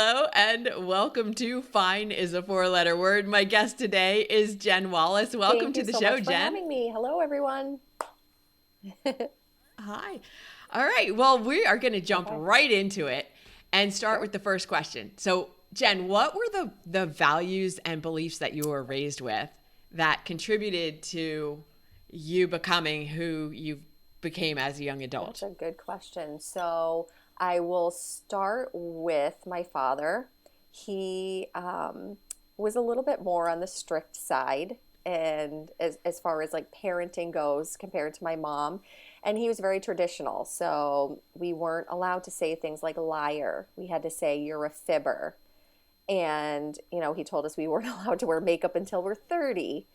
Hello and welcome to Fine is a Four-Letter Word. My guest today is Jenn Wallace. Welcome Thank to you the so show, much for Jenn. having me. Hello, everyone. Hi. All right. Well, we are going to jump Okay. right into it and start Sure. with the first question. So, Jenn, what were the values and beliefs that you were raised with that contributed to you becoming who you became as a young That's adult? a good question. So I will start with my father. He was a little bit more on the strict side, and as far as like parenting goes compared to my mom. And he was very traditional. So we weren't allowed to say things like liar. We had to say you're a fibber. And, he told us we weren't allowed to wear makeup until we're 30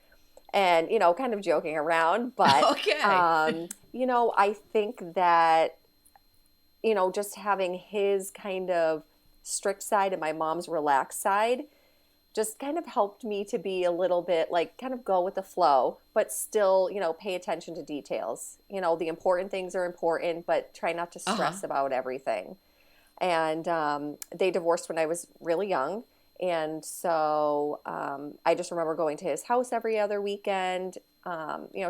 and kind of joking around, but Okay. I think that just having his kind of strict side and my mom's relaxed side just kind of helped me to be a little bit like kind of go with the flow, but still pay attention to details. The important things are important, but try not to Uh-huh. stress about everything. And they divorced when I was really young. And so I just remember going to his house every other weekend,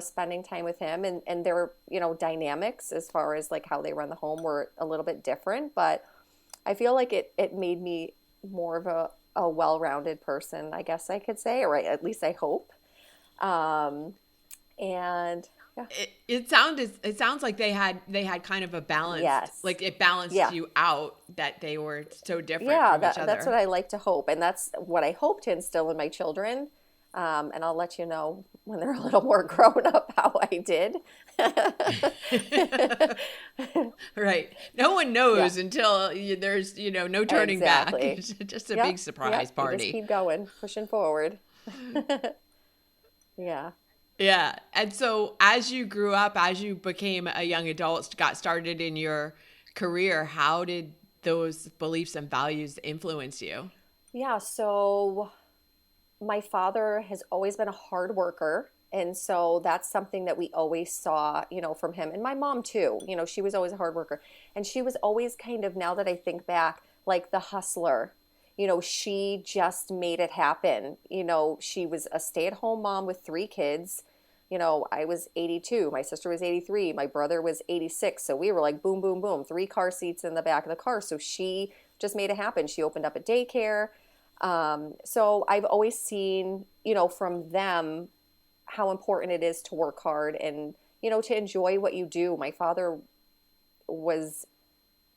spending time with him. And their, dynamics as far as like how they run the home were a little bit different. But I feel like it made me more of a well-rounded person, I guess I could say, or at least I hope. Um, and yeah, It sounds like they had kind of a balanced, yes. like it balanced Yeah. you out that they were so different Yeah, from each that's what other. I like to hope, and that's what I hope to instill in my children. And I'll let you know when they're a little more grown up how I did. Right. No one Yeah, knows until there's, no turning back. exactly. It's just a big Yep, surprise yep. You just party. keep going, pushing forward. Yeah. Yeah. And so as you grew up, as you became a young adult, got started in your career, how did those beliefs and values influence you? Yeah, so my father has always been a hard worker. And so that's something that we always saw, from him. And my mom too, she was always a hard worker. And she was always kind of, now that I think back, like the hustler. She just made it happen. She was a stay-at-home mom with three kids. I was 82, my sister was 83, my brother was 86. So we were like boom, boom, boom, three car seats in the back of the car. So she just made it happen. She opened up a daycare. So I've always seen, from them how important it is to work hard and, to enjoy what you do. My father was,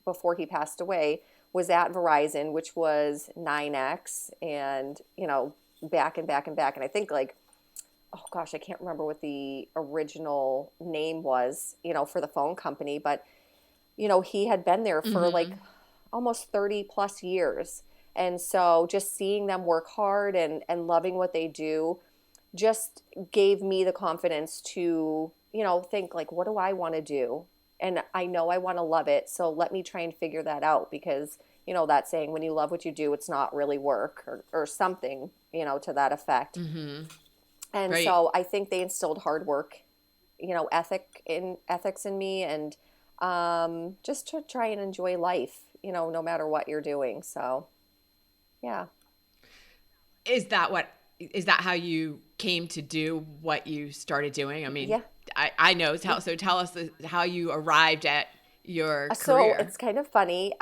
before he passed away, was at Verizon, which was 9X and, back and back and back. And I think like, oh gosh, I can't remember what the original name was, for the phone company, but, he had been there for like Hmm. almost 30 plus years. And so just seeing them work hard and loving what they do just gave me the confidence to, think like, what do I want to do? And I know I want to love it. So let me try and figure that out because, that saying, when you love what you do, it's not really work or something, to that effect. Hmm. And Right. so I think they instilled hard work, ethics in me and just to try and enjoy life, no matter what you're doing. So yeah. Is that how you came to do what you started doing? I mean, Yeah. I know. Yeah. So tell us how you arrived at your So career. it's kind of funny.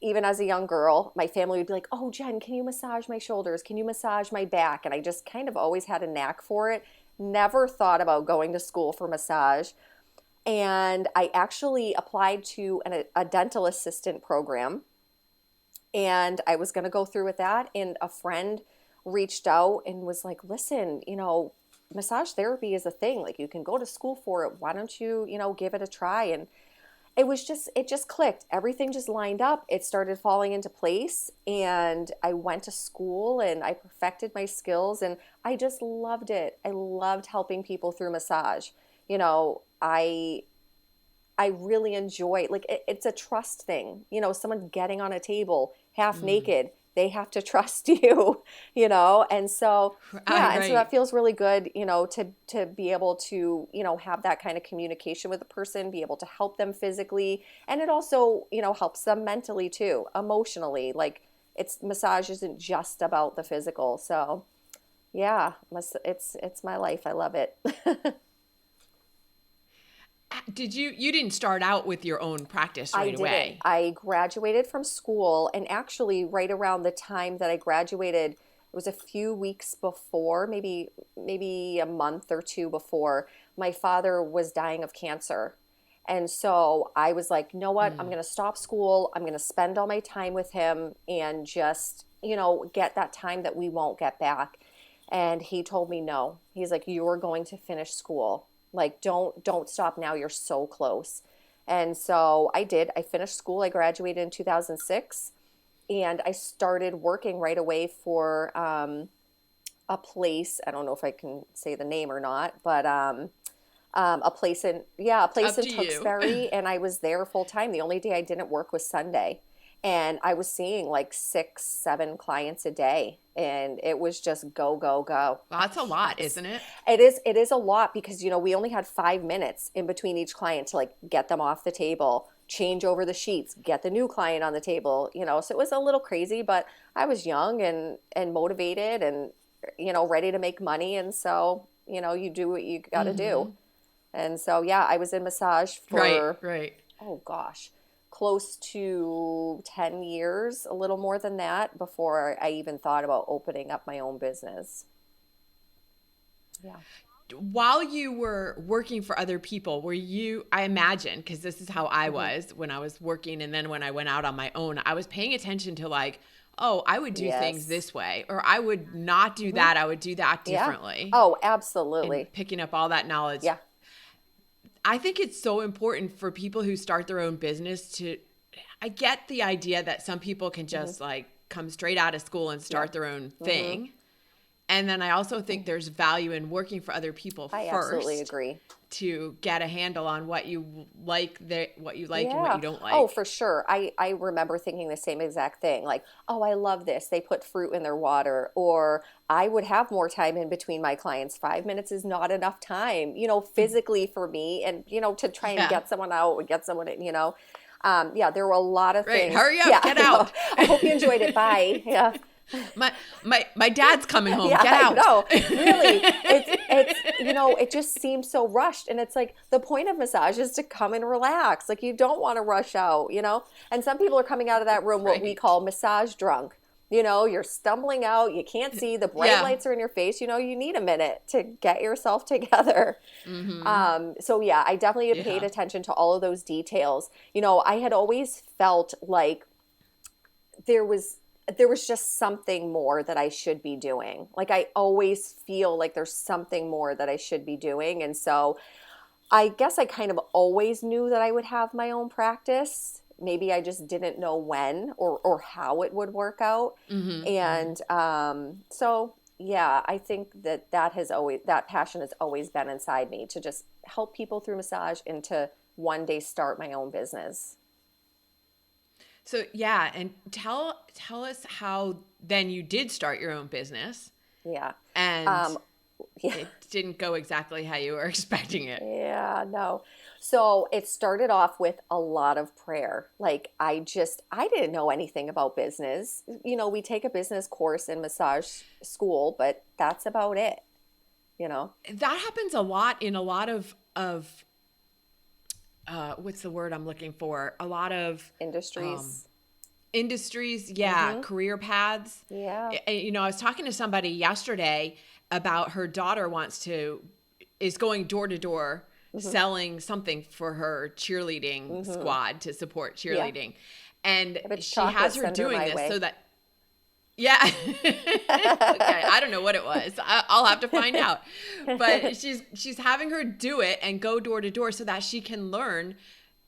Even as a young girl, my family would be like, "Oh, Jenn, can you massage my shoulders? Can you massage my back?" And I just kind of always had a knack for it. Never thought about going to school for massage. And I actually applied to a dental assistant program, and I was going to go through with that. And a friend reached out and was like, "Listen, massage therapy is a thing. Like, you can go to school for it. Why don't you, give it a try?" And it just clicked. Everything just lined up. It started falling into place, and I went to school and I perfected my skills, and I just loved it. I loved helping people through massage. I really enjoy, like, it's a trust thing. Someone getting on a table half Mm. naked, they have to trust you, And so, yeah, and so Right. that feels really good, to be able to, have that kind of communication with a person, be able to help them physically, and it also, helps them mentally too, emotionally. Like massage isn't just about the physical. So, yeah, it's my life. I love it. You didn't start out with your own practice I right didn't. away? I graduated from school, and actually, right around the time that I graduated, it was a few weeks before, maybe a month or two before, my father was dying of cancer. And so I was like, you know what? I'm going to stop school. I'm going to spend all my time with him and just, get that time that we won't get back. And he told me no. He's like, you're going to finish school. Like, don't stop now. You're so close. And so I did. I finished school. I graduated in 2006, and I started working right away for a place. I don't know if I can say the name or not, but a It's place up in to you. Tewksbury, and I was there full time. The only day I didn't work was Sunday, and I was seeing like 6, 7 clients a day, and it was just go, go, go. Well, that's a lot, Yes. isn't it? It is a lot because we only had 5 minutes in between each client to like get them off the table, change over the sheets, get the new client on the table, so it was a little crazy, but I was young and motivated and ready to make money, and so you do what you got to do. And so yeah, I was in massage Right, for, right. oh gosh, close to 10 years, a little more than that, before I even thought about opening up my own business. Yeah. While you were working for other people, I imagine, because this is how I Hmm. was when I was working, and then when I went out on my own, I was paying attention to like, oh, I would do things Yes. this way, or I would not do Hmm. that. I would do that Yeah. differently, Oh, and absolutely. picking up all that knowledge. Yeah. I think it's so important for people who start their own business I get the idea that some people can Hmm. just like come straight out of school and Yeah. start their own Hmm. thing. And then I also think there's value in working for other people I absolutely first agree. to get a handle on what you like, and what Yeah. you don't Oh, like. for sure. I remember thinking the same exact thing. Like, oh, I love this. They put fruit in their water. Or I would have more time in between my clients. 5 minutes is not enough time, physically for me. And, to try and Yeah. get someone out, get someone, yeah, there were a lot of Right. things. Hurry Yeah, up. Get I know. out. I hope you enjoyed it. Bye. Yeah. My dad's coming home. Yeah, Get I out. know. Really, it just seems so rushed, and it's like the point of massage is to come and relax. Like you don't want to rush out. And some people are coming out of that room what we Right. call massage drunk. You're stumbling out, you can't see, the bright Yeah. lights are in your face. You need a minute to get yourself together. Mm-hmm. So yeah, I definitely paid Yeah. attention to all of those details. I had always felt like there was there was just something more that I should be doing. Like I always feel like there's something more that I should be doing. And so I guess I kind of always knew that I would have my own practice. Maybe I just didn't know when or how it would work out. Mm-hmm. Mm-hmm. And so yeah, I think that passion has always been inside me to just help people through massage and to one day start my own business. So yeah, and tell us how then you did start your own business Yeah. and Um, yeah. it didn't go exactly how you were expecting it. Yeah, no. So it started off with a lot of prayer. Like I didn't know anything about business. We take a business course in massage school, but that's about it, you know. That happens a lot in a lot of what's the word I'm looking for? A lot of um, Industries. industries, yeah, Mm-hmm. career paths. Yeah. I was talking to somebody yesterday about her daughter is going door to door Mm-hmm. selling something for her cheerleading Mm-hmm. squad to support Yeah. cheerleading. And If it's she chocolate, has her send her doing my this way. so that yeah. Okay, I don't know what it was. I'll have to find out. But she's having her do it and go door to door so that she can learn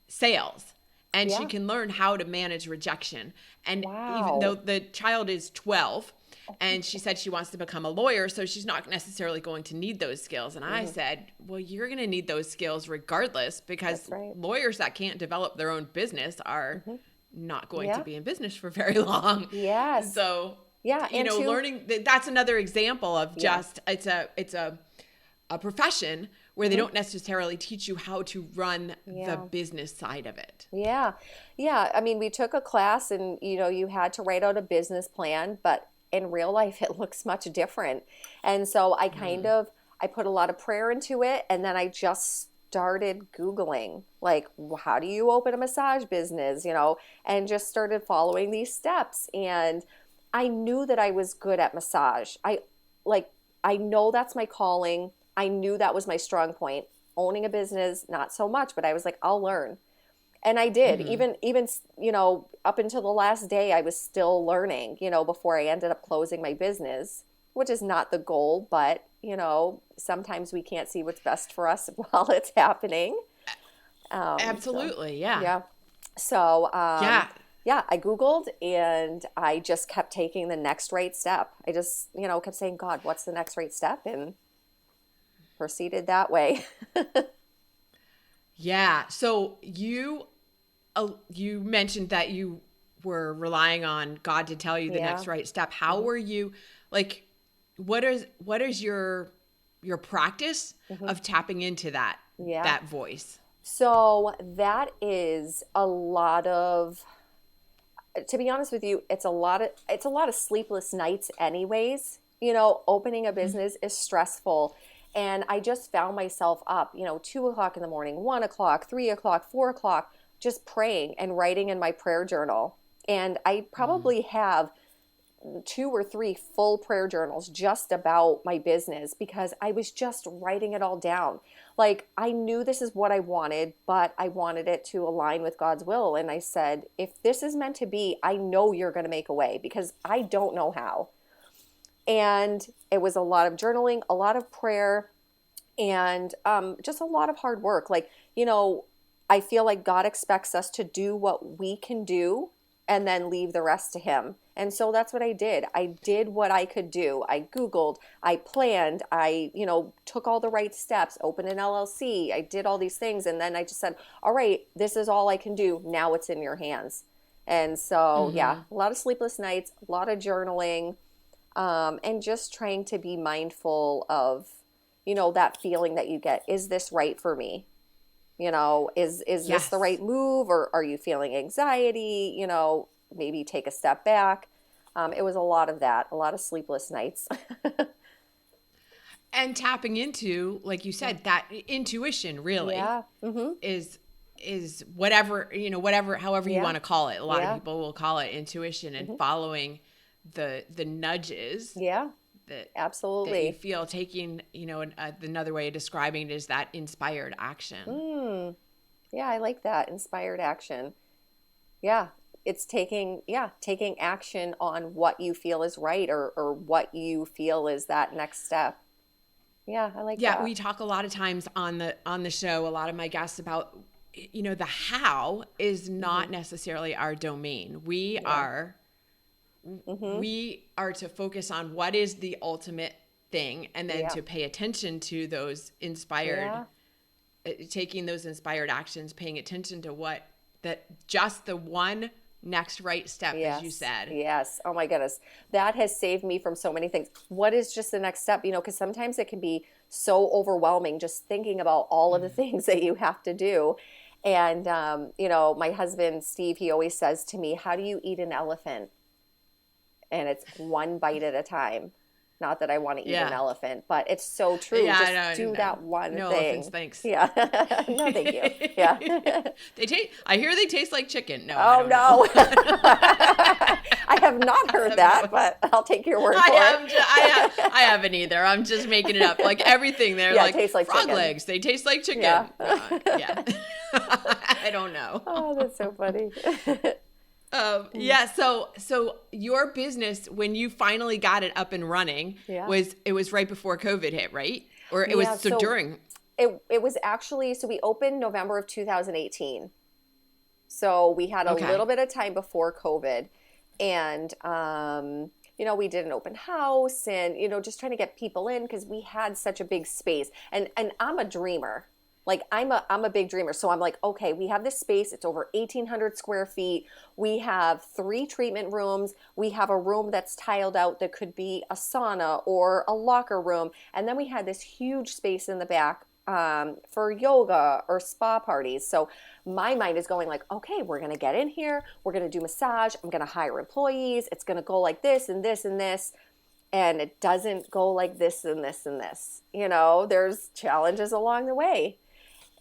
sales and she Yeah. can learn how to manage rejection. And even though Wow. the child is 12 and she said she wants to become a lawyer, so she's not necessarily going to need those skills. And I Mm-hmm. said, well, you're going to need those skills regardless because That's right. lawyers that can't develop their own business are Mm-hmm. not going to Yeah. be in business for very long. Yes. So, Yeah. And learning that's another example of yeah. just, it's a profession where they don't necessarily teach you how to run the Yeah. business side of it. Yeah. Yeah. I mean, we took a class and, you had to write out a business plan, but in real life, it looks much different. And so I put a lot of prayer into it. And then I just started Googling, like, how do you open a massage business, and just started following these steps. And I knew that I was good at massage. Like, I know that's my calling. I knew that was my strong point. Owning a business, not so much, but I was like, I'll learn. And I did. Even up until the last day, I was still learning, before I ended up closing my business, which is not the goal, but, sometimes we can't see what's best for us while it's happening. So, Absolutely. Yeah. yeah. So, Yeah. yeah, I Googled and I just kept taking the next right step. I just, kept saying, God, what's the next right step? And proceeded that way. Yeah. So you mentioned that you were relying on God to tell you the Yeah. next right step. How were you, like, what is your practice of tapping into Yeah. that voice? So that is a lot of, to be honest with you, it's a lot of sleepless nights anyways. Opening a business is stressful. And I just found myself up, 2 o'clock in the morning, 1 o'clock, 3 o'clock, 4 o'clock, just praying and writing in my prayer journal. And I probably have 2 or 3 full prayer journals just about my business because I was just writing it all down. Like, I knew this is what I wanted, but I wanted it to align with God's will. And I said, if this is meant to be, I know you're going to make a way because I don't know how. And it was a lot of journaling, a lot of prayer, and just a lot of hard work. Like, I feel like God expects us to do what we can do and then leave the rest to Him. And so that's what I did. I did what I could do. I Googled, I planned, I, took all the right steps, opened an LLC, I did all these things. And then I just said, all right, this is all I can do. Now it's in your hands. And so, yeah, a lot of sleepless nights, a lot of journaling, and just trying to be mindful of, that feeling that you get. Is this right for me? Is this the Yes. right move, or are you feeling anxiety? Maybe take a step back. It was a lot of that, a lot of sleepless nights. And tapping into, like you Yeah. said, that intuition really Yeah. Mm-hmm. is whatever, however you Yeah. want to call it. A lot of Yeah. people will call it intuition, and Mm-hmm. following the nudges Yeah. that you Absolutely. feel, taking, another way of describing it is that inspired action. Mm. Yeah, I like that. Inspired action. Yeah. It's taking action on what you feel is right, or what you feel is that next step. Yeah, I like Yeah, that. we talk a lot of times on the show, a lot of my guests, about, the how is Mm-hmm. not necessarily our domain. We Yeah. are Mm-hmm. we are to focus on what is the ultimate thing, and then Yeah. to pay attention to those inspired, Yeah. taking those inspired actions, paying attention to what that just the one next right step, as you Yes. said. Yes. Oh my goodness. That has saved me from so many things. What is just the next step? Because sometimes it can be so overwhelming just thinking about all of the things that you have to do. And, my husband, Steve, he always says to me, how do you eat an elephant? And it's one bite at a time. Not that I want to eat an Yeah. elephant, but it's so true. Yeah, I Just know. do No, that one no elephants, thing. thanks. Yeah. No, thank you. Yeah. They taste. I hear they taste like chicken. No, I Oh don't know. no. I have not heard that, but I'll take your word for I haven't either. I'm just making it up. Like everything, they're Yeah, it like tastes like frog chicken. legs. They taste like chicken. Yeah. Yeah. I don't know. Oh, that's so funny. Yeah. So your business, when you finally got it up and running, Yeah. was right before COVID hit, right? Or it was Yeah, so so during. it was actually, so we opened November of 2018. So we had a little Okay. bit of time before COVID. And we did an open house and just trying to get people in because we had such a big space. And I'm a dreamer. Like I'm a big dreamer. So I'm like, okay, we have this space. It's over 1,800 square feet. We have 3 treatment rooms. We have a room that's tiled out that could be a sauna or a locker room. And then we had this huge space in the back for yoga or spa parties. So my mind is going like, okay, we're going to get in here. We're going to do massage. I'm going to hire employees. It's going to go like this and this and this. And it doesn't go like this and this and this. There's challenges along the way.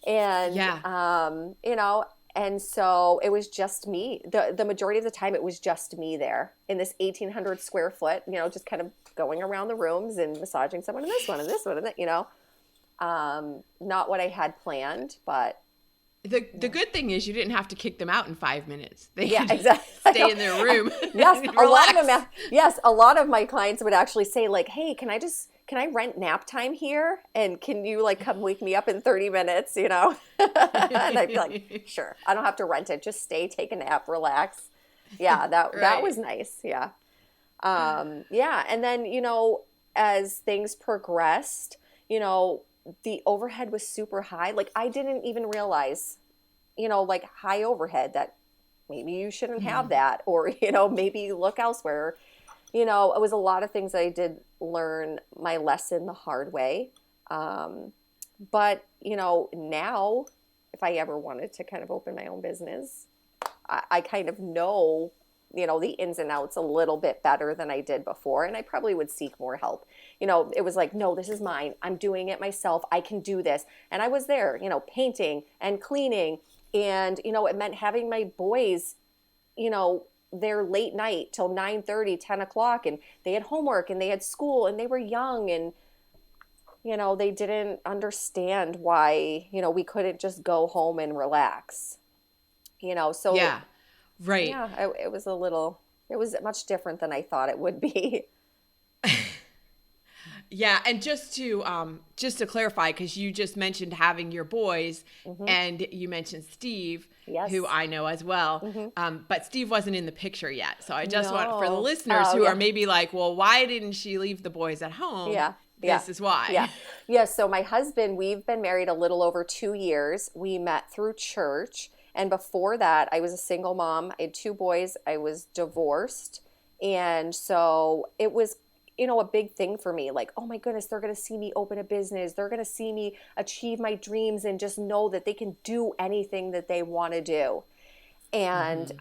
And, Yeah. And so it was just me. The majority of the time, it was just me there in this 1,800 square foot, just kind of going around the rooms and massaging someone in this one and this one and that. Not what I had planned, but The good thing is you didn't have to kick them out in 5 minutes. They yeah, could exactly. stay in their room. Yes, and a lot relax. of them. Yes, a lot of my clients would actually say like, "Hey, can I rent nap time here? And can you like come wake me up in 30 minutes?" And I'd be like, "Sure. I don't have to rent it. Just stay, take a nap, relax." Yeah, that Right. was nice. Yeah. Yeah, and then, as things progressed, the overhead was super high. Like I didn't even realize, like high overhead that maybe you shouldn't have that, or, maybe look elsewhere. It was a lot of things that I did learn my lesson the hard way. But, now if I ever wanted to kind of open my own business, I kind of know, the ins and outs a little bit better than I did before. And I probably would seek more help. It was like, no, this is mine. I'm doing it myself. I can do this. And I was there, painting and cleaning. And, it meant having my boys, there late night till 9:30, 10 o'clock. And they had homework and they had school and they were young. And, they didn't understand why, we couldn't just go home and relax. So Yeah. Right. yeah, it was much different than I thought it would be. Yeah, and just to clarify, because you just mentioned having your boys, Hmm. and you mentioned Steve, who Yes. I know as well, Hmm. but Steve wasn't in the picture yet. So I just want for the No. listeners Oh, who yeah. are maybe like, well, why didn't she leave the boys at home? Yeah. Yeah. This is Yeah. why. Yeah. So my husband, we've been married a little over 2 years. We met through church. And before that, I was a single mom. I had 2 boys. I was divorced. And so it was, a big thing for me. Like, oh my goodness, they're going to see me open a business. They're going to see me achieve my dreams and just know that they can do anything that they want to do. And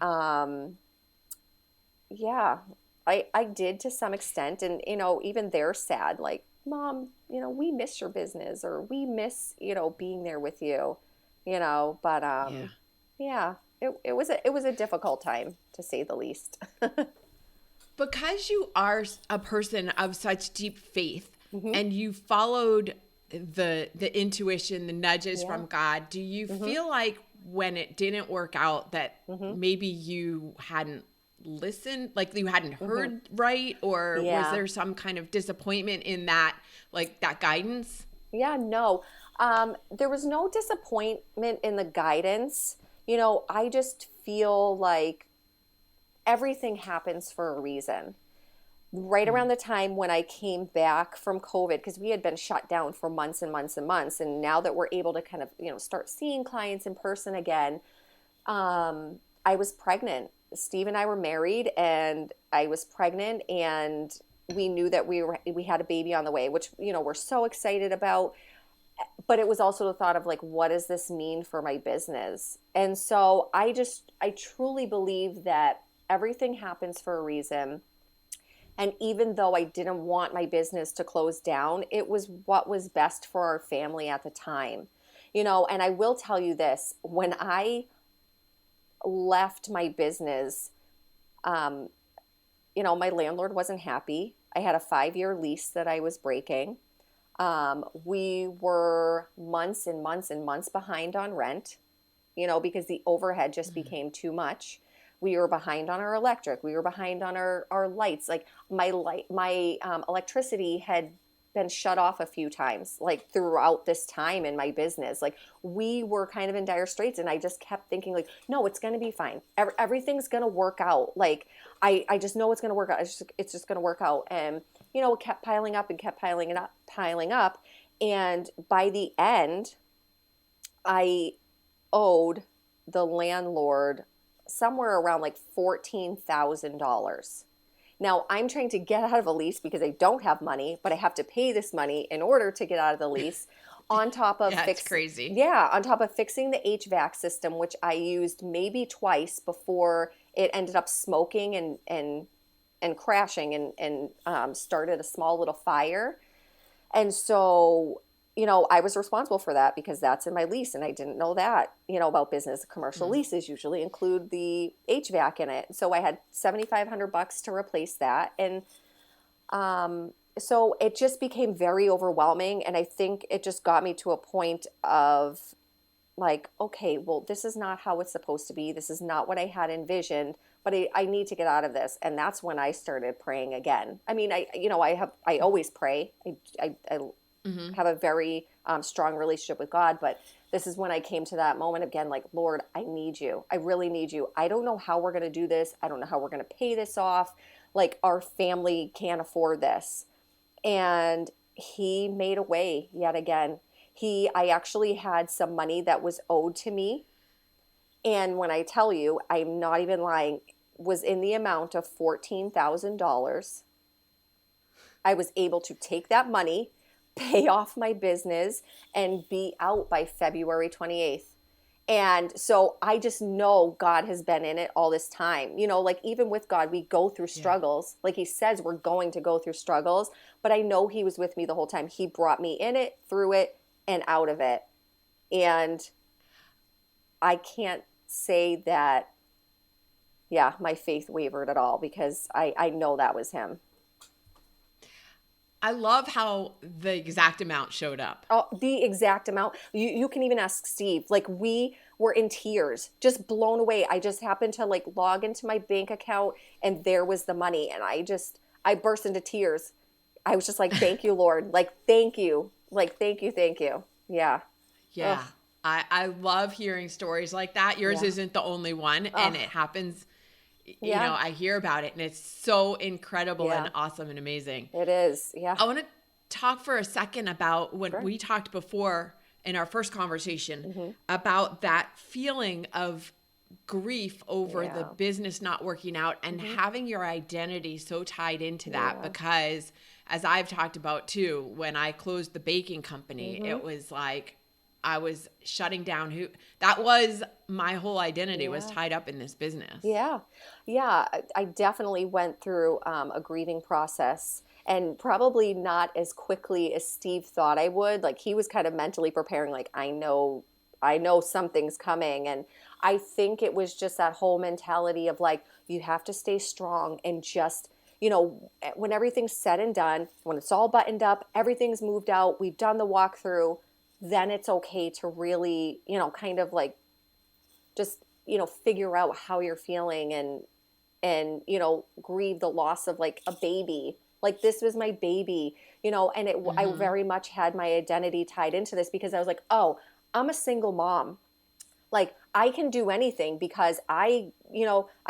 yeah, I did to some extent. And, even they're sad. Like, Mom, we miss your business, or we miss, being there with you, but Yeah. yeah, it was a difficult time to say the least. Because you are a person of such deep faith, Hmm. and you followed the intuition, the nudges Yeah. from God, do you Hmm. feel like when it didn't work out that Hmm. maybe you hadn't listened, like you hadn't Hmm. heard right, or was Yeah. there some kind of disappointment in that, like that guidance? Yeah, no. There was no disappointment in the guidance. I just feel like everything happens for a reason. Right around the time when I came back from COVID, because we had been shut down for months and months and months, and now that we're able to kind of, start seeing clients in person again, I was pregnant. Steve and I were married, and I was pregnant, and we knew that we had a baby on the way, which, we're so excited about. But it was also the thought of like, what does this mean for my business? And so I truly believe that everything happens for a reason. And even though I didn't want my business to close down, it was what was best for our family at the time. And I will tell you this, when I left my business, um, my landlord wasn't happy. I had a 5-year lease that I was breaking. We were months and months and months behind on rent, because the overhead just became too much. We were behind on our electric. We were behind on our lights. Like my electricity had been shut off a few times, like throughout this time in my business. Like we were kind of in dire straits, and I just kept thinking like, no, it's going to be fine. Everything's going to work out. Like I just know it's going to work out. It's just going to work out. And, it kept piling up and kept piling up. And by the end, I owed the landlord somewhere around like $14,000. Now I'm trying to get out of a lease because I don't have money, but I have to pay this money in order to get out of the lease. On top of Yeah, it's crazy. on top of fixing the HVAC system, which I used maybe twice before it ended up smoking and crashing and started a small little fire. And so, I was responsible for that because that's in my lease, and I didn't know that, about business. Commercial Mm. leases usually include the HVAC in it. So I had $7,500 to replace that. And so it just became very overwhelming. And I think it just got me to a point of like, okay, well, this is not how it's supposed to be. This is not what I had envisioned, but I need to get out of this. And that's when I started praying again. I mean, I always pray. I Hmm. have a very strong relationship with God, but this is when I came to that moment again, like, Lord, I need you. I really need you. I don't know how we're going to do this. I don't know how we're going to pay this off. Like, our family can't afford this. And he made a way yet again. I actually had some money that was owed to me. And when I tell you, I'm not even lying, was in the amount of $14,000. I was able to take that money, pay off my business, and be out by February 28th. And so I just know God has been in it all this time. Like, even with God, we go through Yeah. struggles. Like he says, we're going to go through struggles, but I know he was with me the whole time. He brought me in it, through it, and out of it. And I can't say that, yeah, my faith wavered at all because I know that was him. I love how the exact amount showed up. Oh, the exact amount. You can even ask Steve. Like, we were in tears, just blown away. I just happened to like log into my bank account and there was the money. And I burst into tears. I was just like, thank you, Lord. Like, thank you. Like, thank you, thank you. Yeah. Ugh. Yeah. I love hearing stories like that. Yours Yeah. isn't the only one, and Ugh. it happens, Yeah. I hear about it, and it's so incredible and Yeah. awesome and amazing. It is. Yeah. I want to talk for a second about when Sure. we talked before in our first conversation Mm-hmm. about that feeling of grief over the Yeah. business not working out and Mm-hmm. having your identity so tied into that, Yeah. because as I've talked about too, when I closed the baking company, Mm-hmm. it was like I was shutting down who that was my whole identity was Yeah. tied up in this business. Yeah, yeah, I definitely went through a grieving process, and probably not as quickly as Steve thought I would. Like, he was kind of mentally preparing, like, I know something's coming. And I think it was just that whole mentality of like, you have to stay strong and just, when everything's said and done, when it's all buttoned up, everything's moved out, we've done the walkthrough, then it's okay to really, kind of like just figure out how you're feeling and grieve the loss of like a baby. Like, this was my baby, and I Mhm. very much had my identity tied into this because I was like, oh, I'm a single mom. Like, I can do anything because I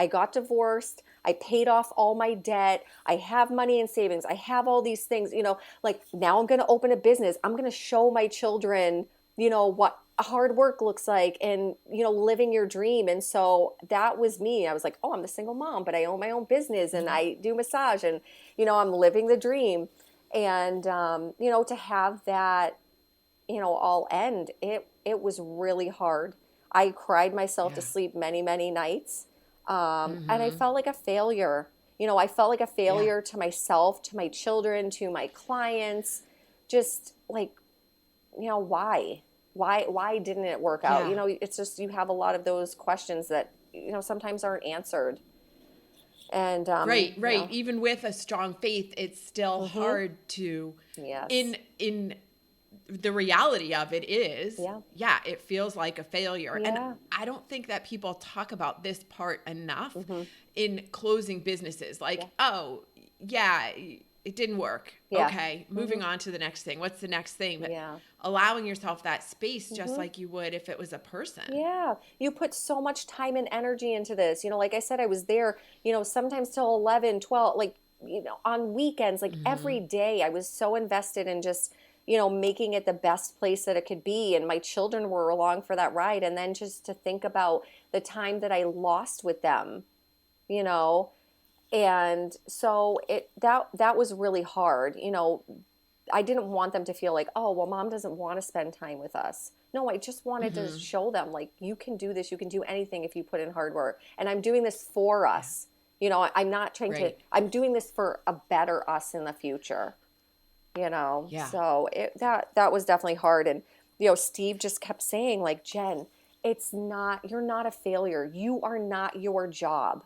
got divorced, I paid off all my debt, I have money in savings, I have all these things, like, now I'm going to open a business, I'm going to show my children, what hard work looks like, and living your dream. And so that was me. I was like, oh, I'm the single mom, but I own my own business and Mhm. I do massage, and I'm living the dream. And to have that all end, it was really hard. I cried myself to Yeah. sleep many, many nights. And I Mhm. felt like a failure. I felt like a Yeah. failure to myself, to my children, to my clients. Just like, why? Why didn't it work out? Yeah. It's just, you have a lot of those questions that, sometimes aren't answered. And, Right, right. Even with a strong faith, it's still mm-hmm. hard to Yes. in the reality of it is, Yeah. yeah, it feels like a failure. And Yeah. I don't think that people talk about this part enough Mm-hmm. in closing businesses. Like, Yeah. oh, yeah, it didn't work. Yeah. Okay, Mm-hmm. moving on to the next thing. What's the next thing? But Yeah. allowing yourself that space just Mm-hmm. like you would if it was a person. Yeah, you put so much time and energy into this. Like I said, I was there, sometimes till 11, 12, like, on weekends, like every Mhm. day. I was so invested in just, making it the best place that it could be. And my children were along for that ride. And then just to think about the time that I lost with them, you know, and so that was really hard. I didn't want them to feel like, oh, well, mom doesn't want to spend time with us. No, I just wanted to Mm-hmm. show them, like, you can do this. You can do anything if you put in hard work. And I'm doing this for us. I'm not trying to, Right. I'm doing this for a better us in the future, Yeah. So that was definitely hard. And, Steve just kept saying, like, Jen, you're not a failure. You are not your job.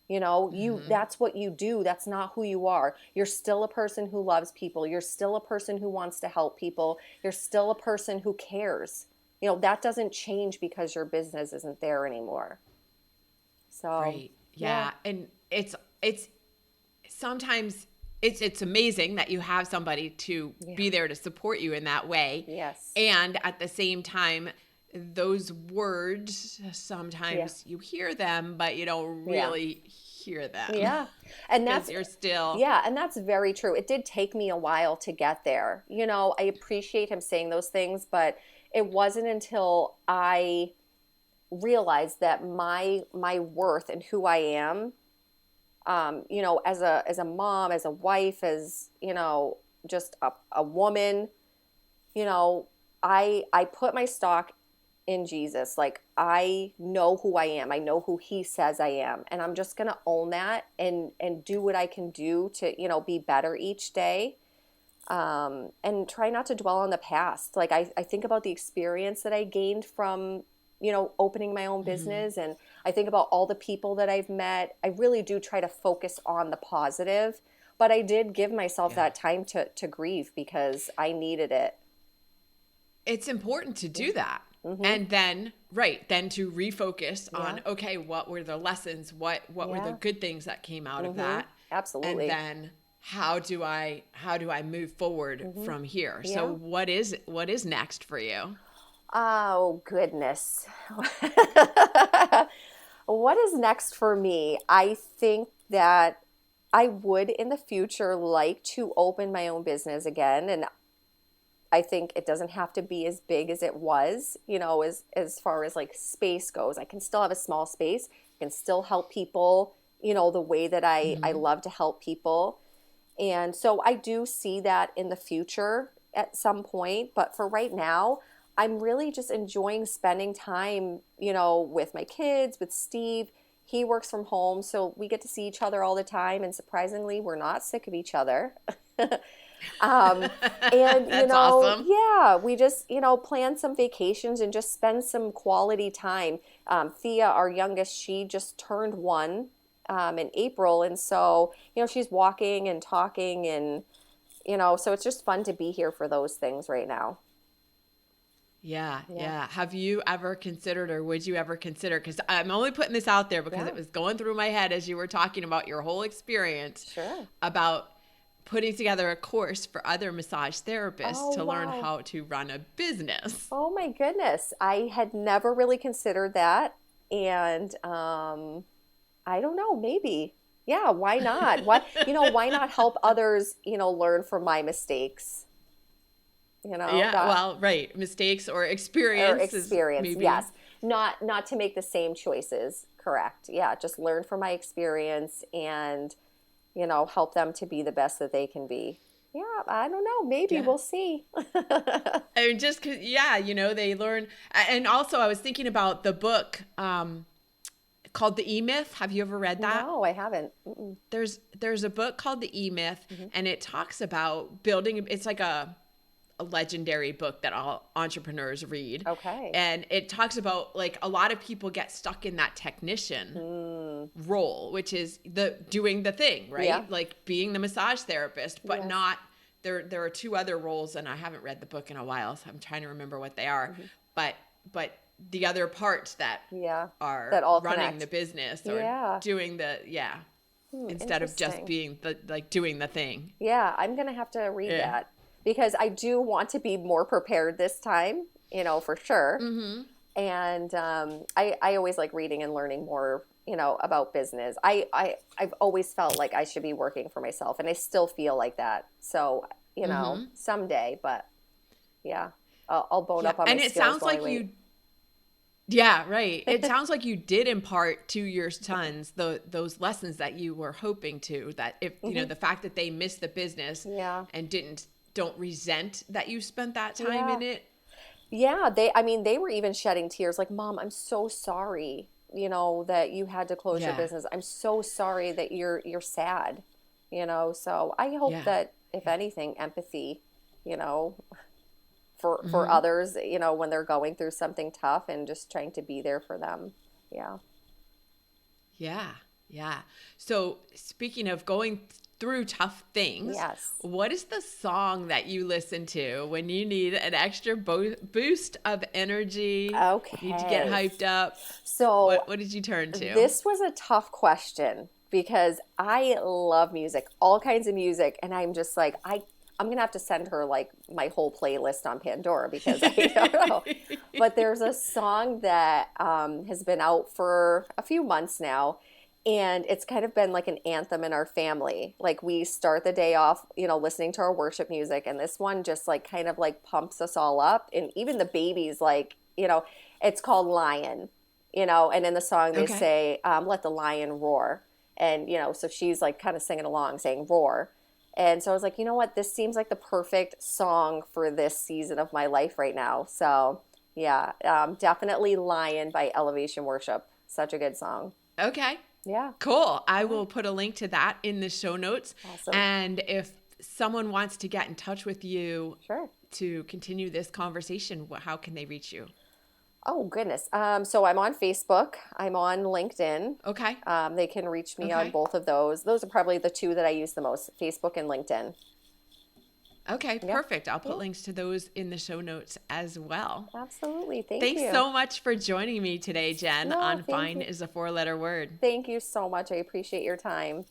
Mm-hmm. That's what you do. That's not who you are. You're still a person who loves people. You're still a person who wants to help people. You're still a person who cares. That doesn't change because your business isn't there anymore. So, Right. yeah. Yeah. And it's sometimes it's amazing that you have somebody to Yeah. be there to support you in that way. Yes. And at the same time, those words, Yeah. sometimes you hear them, but you don't Yeah. really hear them Yeah. And because that's you're still, Yeah, and that's very true. It did take me a while to get there. I appreciate him saying those things, but it wasn't until I realized that my worth and who I am, as a mom, as a wife, as just a woman, you know, I put my stock in Jesus. Like, I know who I am. I know who he says I am, and I'm just going to own that and do what I can do to, be better each day. And try not to dwell on the past. Like, I think about the experience that I gained from, opening my own Mhm. business, and I think about all the people that I've met. I really do try to focus on the positive, but I did give myself Yeah. that time to grieve because I needed it. It's important to Yeah. do that. Mm-hmm. And then, right, then to refocus on, Yeah. okay, what were the lessons? What were the Yeah. good things that came out of Mm-hmm. that? And Absolutely. then how do I move forward Mm-hmm. from here? So Yeah. what is next for you? Oh, goodness. What is next for me? I think that I would in the future like to open my own business again. And I think it doesn't have to be as big as it was, as far as like space goes. I can still have a small space, I can still help people, the way that I Hmm. love to help people. And so I do see that in the future at some point. But for right now, I'm really just enjoying spending time, with my kids, with Steve. He works from home, so we get to see each other all the time. And surprisingly, we're not sick of each other. um, and, That's awesome. yeah, we just, plan some vacations and just spend some quality time. Thea, our youngest, she just turned one in April. And so, she's walking and talking and, so it's just fun to be here for those things right now. Yeah, Yeah. yeah. Have you ever considered, or would you ever consider? Because I'm only putting this out there because Yeah. it was going through my head as you were talking about your whole experience Sure. about putting together a course for other massage therapists Oh, to learn wow. how to run a business. Oh my goodness. I had never really considered that. And I don't know, maybe. Yeah, why not? Why not help others, learn from my mistakes? Yeah, That well, right. Mistakes or or experiences, experience. maybe. Yes. Not to make the same choices. Correct. Yeah, just learn from my experience and, help them to be the best that they can be. Yeah, I don't know. Maybe Yeah. we'll see. I mean, just 'cause, yeah, they learn. And also, I was thinking about the book called The E-Myth. Have you ever read that? No, I haven't. Mm-mm. There's a book called The E-Myth, Mhm. and it talks about building. It's like a legendary book that all entrepreneurs read. Okay. And it talks about, like, a lot of people get stuck in that technician Mm. role, which is the doing the thing, Yeah. right? Like being the massage therapist, but Yes. not there are two other roles, and I haven't read the book in a while, so I'm trying to remember what they are. Mhm. But the other parts that Yeah. are That all running the connect. business or Yeah. doing the instead of just Interesting. being the like doing the thing. Yeah, I'm gonna have to read Yeah. that because I do want to be more prepared this time, for sure. Mm-hmm. And I always like reading and learning more, about business. I've always felt like I should be working for myself, and I still feel like that. So, Mm-hmm. someday, but Yeah. I'll bone Yeah. up on my And it skills sounds while I like wait. you, yeah, right. It sounds like you did impart to your sons those lessons that you were hoping to, that if, Hmm. the fact that they missed the business Yeah. and don't resent that you spent that time Yeah. in it. Yeah, I mean, they were even shedding tears like, "Mom, I'm so sorry, that you had to close your Yeah. business. I'm so sorry that you're sad." So I hope Yeah. that if anything, empathy, you know, for Hmm. others, when they're going through something tough and just trying to be there for them. Yeah. Yeah. Yeah. So speaking of going through tough things, Yes. what is the song that you listen to when you need an extra boost of energy? Need to get Okay. hyped up? So What did you turn to? this was a tough question because I love music, all kinds of music, and I'm just like I'm gonna have to send her like my whole playlist on Pandora because I don't know. But there's a song that has been out for a few months now, and it's kind of been like an anthem in our family. Like we start the day off, listening to our worship music, and this one just like kind of like pumps us all up, and even the babies like, it's called Lion, and in the song they Okay. say, let the lion roar. And, so she's like kind of singing along saying roar. And so I was like, you know what? This seems like the perfect song for this season of my life right now. So yeah, definitely Lion by Elevation Worship. Such a good song. Okay. Yeah. Cool. I Yeah. will put a link to that in the show notes. Awesome. And if someone wants to get in touch with you Sure. to continue this conversation, how can they reach you? Oh, goodness. So I'm on Facebook. I'm on LinkedIn. Okay. They can reach me on Okay. both of those. Those are probably the two that I use the most, Facebook and LinkedIn. Okay, Yeah. perfect. I'll put Yeah. links to those in the show notes as well. Absolutely. Thank Thanks you. so much for joining me today, Jen, No, on thank Fine you. is a Four-Letter Word. Thank you so much. I appreciate your time.